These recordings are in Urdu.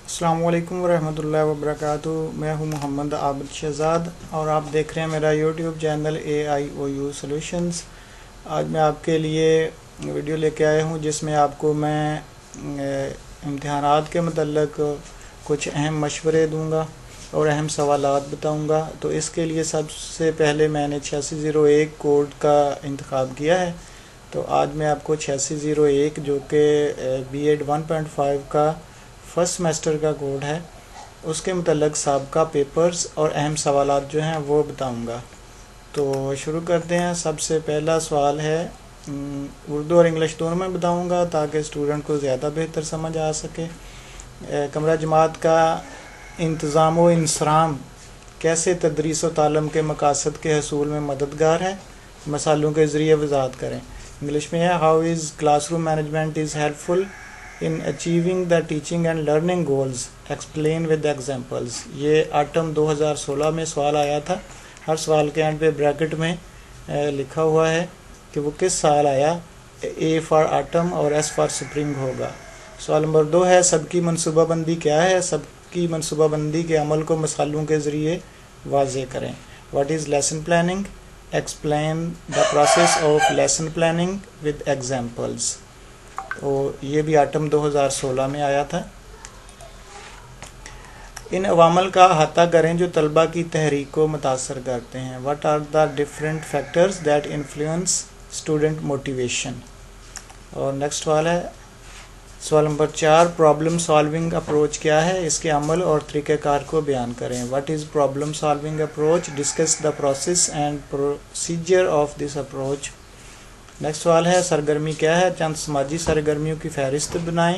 السلام علیکم ورحمۃ اللہ وبرکاتہ. میں ہوں محمد عابد شہزاد اور آپ دیکھ رہے ہیں میرا یوٹیوب چینل AIOU سولوشنز. آج میں آپ کے لیے ویڈیو لے کے آیا ہوں جس میں آپ کو میں امتحانات کے متعلق کچھ اہم مشورے دوں گا اور اہم سوالات بتاؤں گا. تو اس کے لیے سب سے پہلے میں نے 8601 کوڈ کا انتخاب کیا ہے. تو آج میں آپ کو 8601 جو کہ B.Ed 1.5 کا فرسٹ سیمسٹر کا کوڈ ہے اس کے متعلق سابقہ پیپرز اور اہم سوالات جو ہیں وہ بتاؤں گا. تو شروع کرتے ہیں. سب سے پہلا سوال ہے اردو اور انگلش دونوں میں بتاؤں گا تاکہ اسٹوڈنٹ کو زیادہ بہتر سمجھ آ سکے. کمرہ جماعت کا انتظام و انصرام کیسے تدریس و تعلم کے مقاصد کے حصول میں مددگار ہے؟ مثالوں کے ذریعے وضاحت کریں. انگلش میں ہے how is classroom management is helpful in achieving the teaching and learning goals, explain with examples. یہ آٹم 2016 میں سوال آیا تھا. ہر سوال کے اینڈ پہ بریکٹ میں لکھا ہوا ہے کہ وہ کس سال آیا. A فار آٹم اور S فار سپرنگ ہوگا. سوال نمبر 2 ہے سب کی منصوبہ بندی کیا ہے؟ سب کی منصوبہ بندی کے عمل کو مثالوں کے ذریعے واضح کریں. What is lesson planning? Explain the process of lesson planning with examples. تو یہ بھی آٹم 2016 میں آیا تھا. ان عوامل کا احاطہ کریں جو طلبہ کی تحریک کو متاثر کرتے ہیں. What are the different factors that influence student motivation? اور نیکسٹ سوال ہے سوال نمبر 4 پرابلم سالونگ اپروچ کیا ہے؟ اس کے عمل اور طریقہ کار کو بیان کریں. What is problem solving approach? Discuss the process and procedure of this approach. Next سوال ہے سرگرمی کیا ہے؟ چند سماجی سرگرمیوں کی فہرست بنائیں.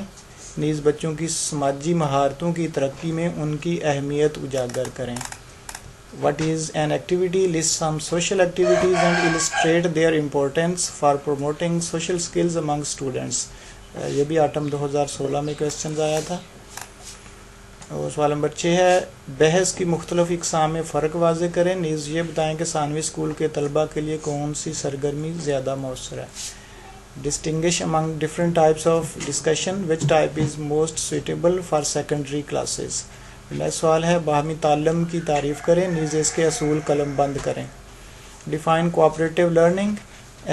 نیز بچوں کی سماجی مہارتوں کی ترقی میں ان کی اہمیت اجاگر کریں. What is an activity? List some social activities and illustrate their importance for promoting social skills among students. یہ بھی آٹم 2016 میں کویسچنز آیا تھا. اور سوال نمبر 6 ہے بحث کی مختلف اقسام میں فرق واضح کریں. نیز یہ بتائیں کہ ثانوی اسکول کے طلبہ کے لیے کون سی سرگرمی زیادہ مؤثر ہے. ڈسٹنگش among different types of discussion, which type is most suitable for secondary classes. Next سوال ہے باہمی تعلم کی تعریف کریں. نیز اس کے اصول قلم بند کریں. Define cooperative learning.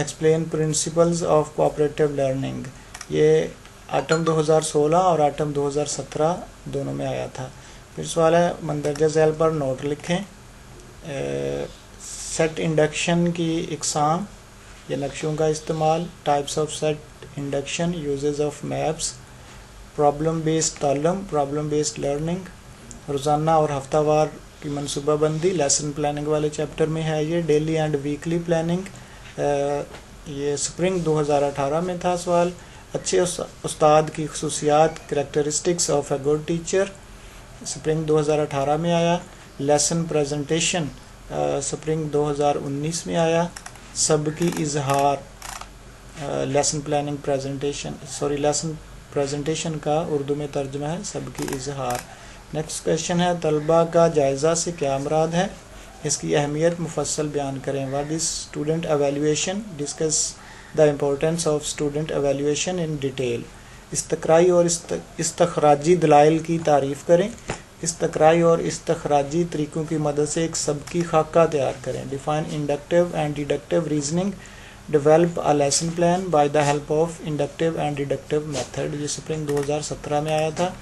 Explain principles of cooperative learning. یہ آٹم 2016 اور آٹم 2017 دونوں میں آیا تھا. پھر سوال ہے مندرجہ ذیل پر نوٹ لکھیں. سیٹ انڈکشن کی اقسام یا نقشوں کا استعمال. Types of set induction. Uses of maps. Problem based تعلم. Problem based learning. روزانہ اور ہفتہ وار کی منصوبہ بندی لیسن پلاننگ والے چیپٹر میں ہے یہ. ڈیلی اینڈ ویکلی پلاننگ یہ سپرنگ 2018 میں تھا. سوال اچھے استاد کی خصوصیات characteristics of a good teacher spring 2018 میں آیا. لیسن پریزنٹیشن سپرنگ 2019 میں آیا. سبقی اظہار لیسن پلاننگ لیسن پریزنٹیشن کا اردو میں ترجمہ ہے سبقی اظہار. نیکسٹ کویشچن ہے طلبہ کا جائزہ سے کیا مراد ہے؟ اس کی اہمیت مفصل بیان کریں. What is student evaluation? Discuss the importance of student evaluation in detail. استقرائی اور استخراجی دلائل کی تعریف کریں. استقرائی اور استخراجی طریقوں کی مدد سے ایک سبقی خاکہ تیار کریں. Define inductive and deductive reasoning. Develop a lesson plan by the help of inductive and deductive method. یہ سپرنگ 2017 میں آیا تھا.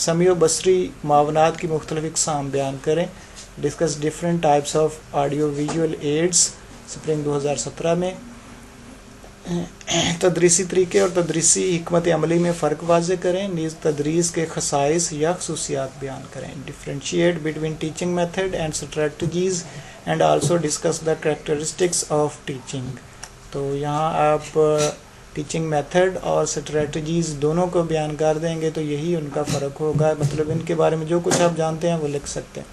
سمیع و بصری معاونات کی مختلف اقسام بیان کریں. Discuss different types of audio visual aids spring 2017 میں. تدریسی طریقے اور تدریسی حکمت عملی میں فرق واضح کریں. نیز تدریس کے خصائص یا خصوصیات بیان کریں. Differentiate between teaching method and strategies and also discuss the characteristics of teaching. تو یہاں آپ ٹیچنگ میتھڈ اور اسٹریٹجیز دونوں کو بیان کر دیں گے تو یہی ان کا فرق ہوگا. مطلب ان کے بارے میں جو کچھ آپ جانتے ہیں وہ لکھ سکتے ہیں.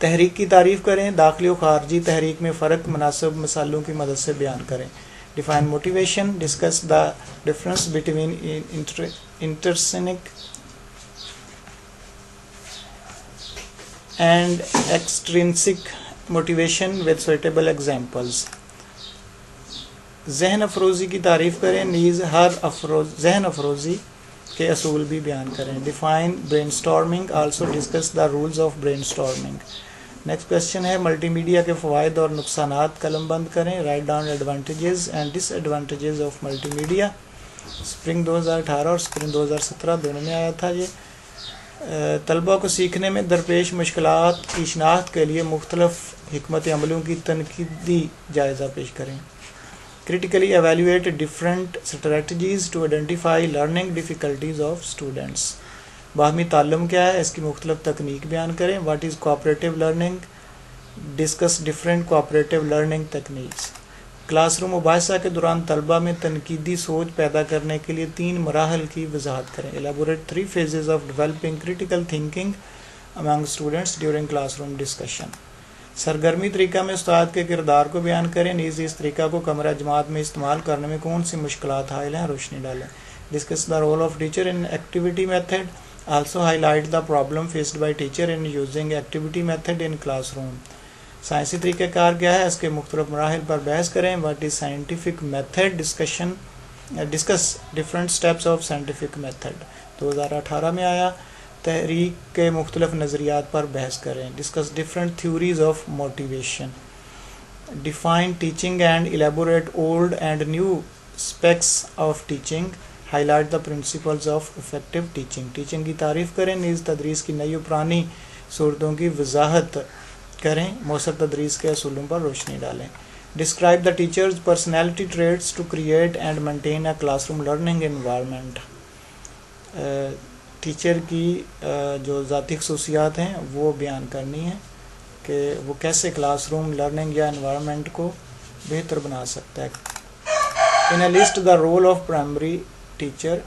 تحریک کی تعریف کریں. داخلی و خارجی تحریک میں فرق مناسب مثالوں کی مدد سے بیان کریں. Define motivation. Discuss the difference between intrinsic and extrinsic motivation with suitable examples. ذہن افروزی کی تعریف کریں. نیز ذہن افروزی کے اصول بھی بیان کریں. Define brainstorming, also discuss the rules of brainstorming. Next question ہے ملٹی میڈیا کے فوائد اور نقصانات قلم بند کریں. Write down advantages and disadvantages of multimedia. Spring 2018 اور اسپرنگ 2017 دونوں میں آیا تھا یہ. طلباء کو سیکھنے میں درپیش مشکلات کی شناخت کے لیے مختلف حکمت عملوں کی تنقیدی جائزہ پیش کریں. Critically evaluate different strategies to identify learning difficulties of students. باہمی تعلم کیا ہے, اس کی مختلف تکنیک بیان کریں. What is cooperative learning, discuss different cooperative learning techniques. Class room مباحثہ کے دوران طلباء میں تنقیدی سوچ پیدا کرنے کے لیے 3 مراحل کی وضاحت کریں. Elaborate 3 phases of developing critical thinking among students during class room discussion. سرگرمی طریقہ میں استاد کے کردار کو بیان کریں. نیز اس طریقہ کو کمرہ جماعت میں استعمال کرنے میں کون سی مشکلات حائل ہیں, روشنی ڈالیں. Discuss the role of teacher in activity method, also highlight the problem faced by teacher in using activity method in classroom. سائنسی طریقہ کار کیا ہے, اس کے مختلف مراحل پر بحث کریں. What is scientific method, discuss different steps of scientific method 2018 میں آیا. تحریک کے مختلف نظریات پر بحث کریں. Discuss different theories of motivation. Define teaching and elaborate old and new aspects of teaching. High light the principles of effective teaching. Teaching کی تعریف کریں. نیز تدریس کی نئی و پرانی صورتوں کی وضاحت کریں. مؤثر تدریس کے اصولوں پر روشنی ڈالیں. Describe the teachers personality traits to create and maintain a classroom learning environment. Teacher کی جو ذاتی خصوصیات ہیں وہ بیان کرنی ہیں کہ وہ کیسے کلاس روم لرننگ یا انوائرمنٹ کو بہتر بنا سکتا ہے. In a list the role of primary teacher.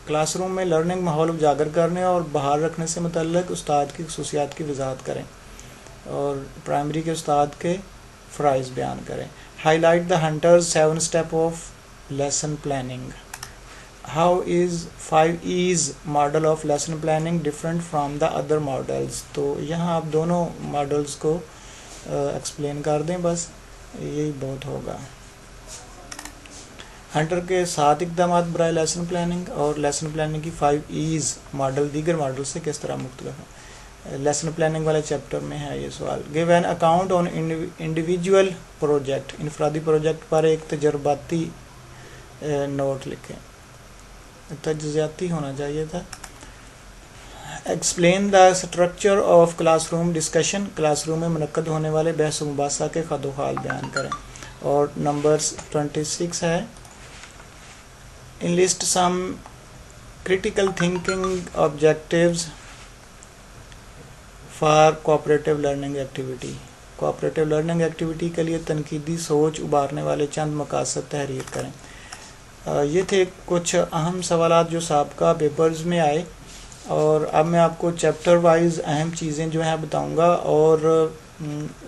Classroom میں لرننگ ماحول اجاگر کرنے اور بحال رکھنے سے متعلق استاد کی خصوصیات کی وضاحت کریں اور پرائمری کے استاد کے فرائض بیان کریں. High light the hunters 7 step of lesson planning. How is 5 E's model of lesson planning different from the other models. تو یہاں آپ دونوں ماڈلز کو ایکسپلین کر دیں, بس یہی بہت ہوگا. ہنٹر کے 7 اقدامات برائے لیسن پلاننگ اور لیسن پلاننگ کی 5 E's ماڈل دیگر ماڈل سے کس طرح مختلف ہے. لیسن پلاننگ والے چیپٹر میں ہے یہ سوال. Give an account on individual project. انفرادی پروجیکٹ پر ایک تجرباتی نوٹ لکھیں. تجزیاتی ہونا چاہیے تھا. Explain the structure of class room discussion. Class room میں منعقد ہونے والے بحث و مباحثہ کے خد و خال بیان کریں. اور نمبر 26 ہے انلسٹ some critical thinking objectives for cooperative learning activity. Cooperative learning activity کے لیے تنقیدی سوچ ابھارنے والے چند مقاصد تحریر کریں. یہ تھے کچھ اہم سوالات جو سابقہ پیپرز میں آئے, اور اب میں آپ کو چیپٹر وائز اہم چیزیں جو ہیں بتاؤں گا. اور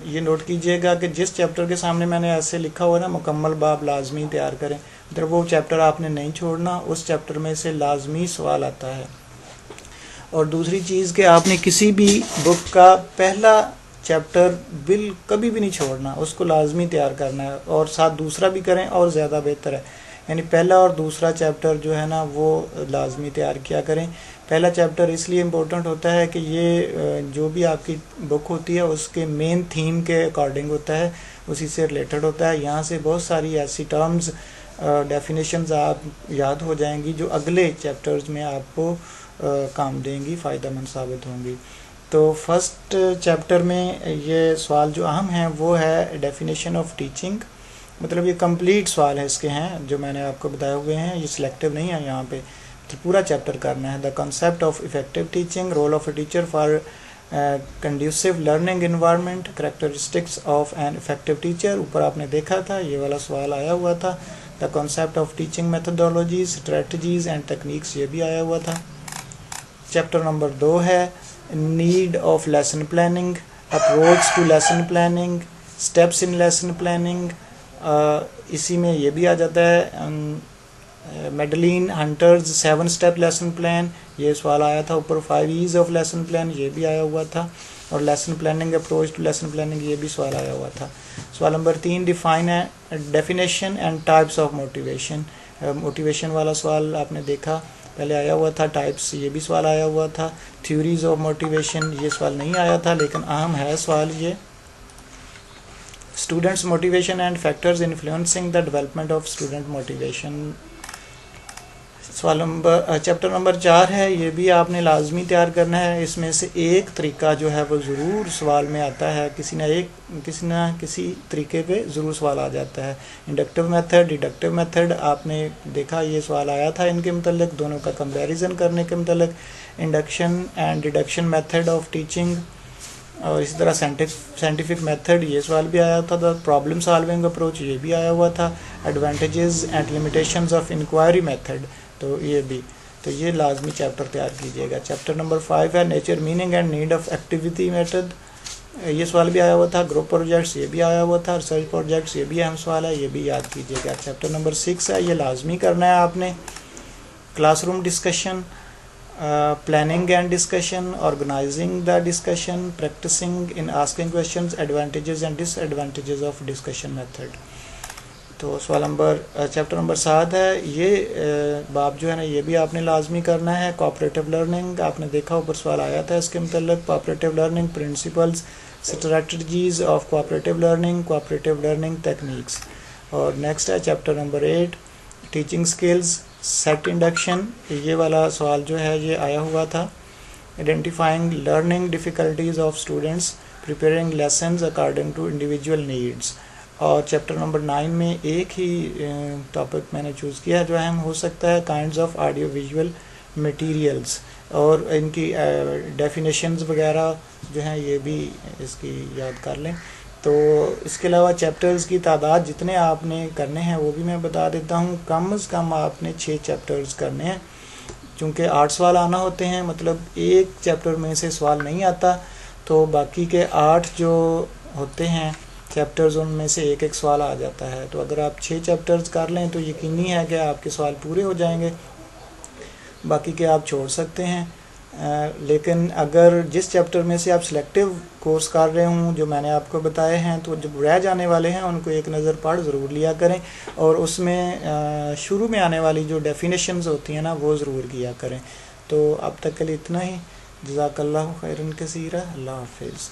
یہ نوٹ کیجئے گا کہ جس چیپٹر کے سامنے میں نے ایسے لکھا ہوا ہے نا مکمل باب لازمی تیار کریں, مطلب وہ چیپٹر آپ نے نہیں چھوڑنا, اس چیپٹر میں سے لازمی سوال آتا ہے. اور دوسری چیز کہ آپ نے کسی بھی بک کا پہلا چیپٹر کبھی بھی نہیں چھوڑنا, اس کو لازمی تیار کرنا ہے, اور ساتھ دوسرا بھی کریں اور زیادہ بہتر ہے. یعنی پہلا اور دوسرا چیپٹر جو ہے نا وہ لازمی تیار کیا کریں. پہلا چیپٹر اس لیے امپورٹنٹ ہوتا ہے کہ یہ جو بھی آپ کی بک ہوتی ہے اس کے مین تھیم کے اکارڈنگ ہوتا ہے, اسی سے ریلیٹڈ ہوتا ہے. یہاں سے بہت ساری ایسی ٹرمز ڈیفینیشنز آپ یاد ہو جائیں گی جو اگلے چیپٹرز میں آپ کو کام دیں گی, فائدہ مند ثابت ہوں گی. تو فرسٹ چیپٹر میں یہ سوال جو اہم ہیں وہ ہے ڈیفینیشن آف ٹیچنگ. مطلب یہ کمپلیٹ سوال ہے اس کے ہیں جو میں نے آپ کو بتائے ہوئے ہیں, یہ سلیکٹیو نہیں ہے یہاں پہ, تو پورا چیپٹر کرنا ہے. The concept of effective teaching, role of a teacher for conducive learning environment, characteristics of an effective teacher. اوپر آپ نے دیکھا تھا یہ والا سوال آیا ہوا تھا. The concept of teaching methodologies, strategies and techniques, یہ بھی آیا ہوا تھا. چیپٹر نمبر 2 ہے need of lesson planning, approach to lesson planning, steps in lesson planning. اسی میں یہ بھی آ جاتا ہے Madeline Hunter's 7 step lesson plan, یہ سوال آیا تھا. اوپر 5 E's آف لیسن پلان, یہ بھی آیا ہوا تھا. اور lesson planning, approach to lesson planning, یہ بھی سوال آیا ہوا تھا. سوال number 3 definition and types of motivation. Motivation والا سوال آپ نے دیکھا پہلے آیا ہوا تھا. ٹائپس یہ بھی سوال آیا ہوا تھا. تھیوریز آف موٹیویشن یہ سوال نہیں آیا تھا لیکن اہم ہے سوال یہ. Students motivation and factors influencing the development of student motivation. سوال نمبر چیپٹر نمبر 4 ہے. یہ بھی آپ نے لازمی تیار کرنا ہے. اس میں سے ایک طریقہ جو ہے وہ ضرور سوال میں آتا ہے, کسی نہ کسی طریقے پہ ضرور سوال آ جاتا ہے. انڈکٹیو میتھڈ, ڈیڈکٹیو میتھڈ آپ نے دیکھا یہ سوال آیا تھا ان کے متعلق, دونوں کا کمپیریزن کرنے کے متعلق. Induction and deduction method of teaching, اور اسی طرح سائنٹیفک میتھڈ یہ سوال بھی آیا تھا. پرابلم سالونگ اپروچ یہ بھی آیا ہوا تھا. Advantages and limitations of inquiry method, تو یہ بھی, تو یہ لازمی چیپٹر تیار کیجیے گا. چیپٹر نمبر 5 ہے nature, meaning and need of activity method. یہ سوال بھی آیا ہوا تھا. گروپ پروجیکٹس یہ بھی آیا ہوا تھا. ریسرچ پروجیکٹس یہ بھی اہم سوال ہے, یہ بھی یاد کیجیے گا. چیپٹر نمبر 6 ہے, یہ لازمی کرنا ہے آپ نے. Classroom discussion, planning and discussion, organizing the discussion, practicing in asking questions, advantages and disadvantages of discussion method. تو سوال نمبر چیپٹر نمبر 7 ہے. یہ باب جو ہے نا یہ بھی آپ نے لازمی کرنا ہے. کوآپریٹیو لرننگ آپ نے دیکھا اوپر سوال آیا تھا اس کے متعلق. Cooperative learning principles, strategies of cooperative learning, cooperative learning techniques. اور نیکسٹ ہے chapter number 8 teaching skills, set induction. یہ والا سوال جو ہے یہ آیا ہوا تھا. Identifying learning difficulties of students, preparing lessons according to individual needs. اور چیپٹر نمبر 9 میں ایک ہی ٹاپک میں نے چوز کیا جو اہم ہو سکتا ہے, kinds of audio visual materials, اور ان کی ڈیفینیشنز وغیرہ جو ہیں یہ بھی اس کی یاد کر لیں. تو اس کے علاوہ چیپٹرز کی تعداد جتنے آپ نے کرنے ہیں وہ بھی میں بتا دیتا ہوں. کم از کم آپ نے 6 چیپٹرز کرنے ہیں, چونکہ 8 سوال آنا ہوتے ہیں, مطلب ایک چیپٹر میں سے سوال نہیں آتا تو باقی کے 8 جو ہوتے ہیں چیپٹرز ان میں سے ایک سوال آ جاتا ہے. تو اگر آپ 6 چیپٹرز کر لیں تو یقینی ہے کہ آپ کے سوال پورے ہو جائیں گے, باقی کے آپ چھوڑ سکتے ہیں. لیکن اگر جس چیپٹر میں سے آپ سلیکٹیو کورس کر رہے ہوں جو میں نے آپ کو بتائے ہیں, تو جب رہ جانے والے ہیں ان کو ایک نظر پڑھ ضرور لیا کریں, اور اس میں شروع میں آنے والی جو ڈیفینیشنز ہوتی ہیں نا وہ ضرور کیا کریں. تو اب تک کے لیے اتنا ہی. جزاک اللہ خیرن کثیرہ. اللہ حافظ.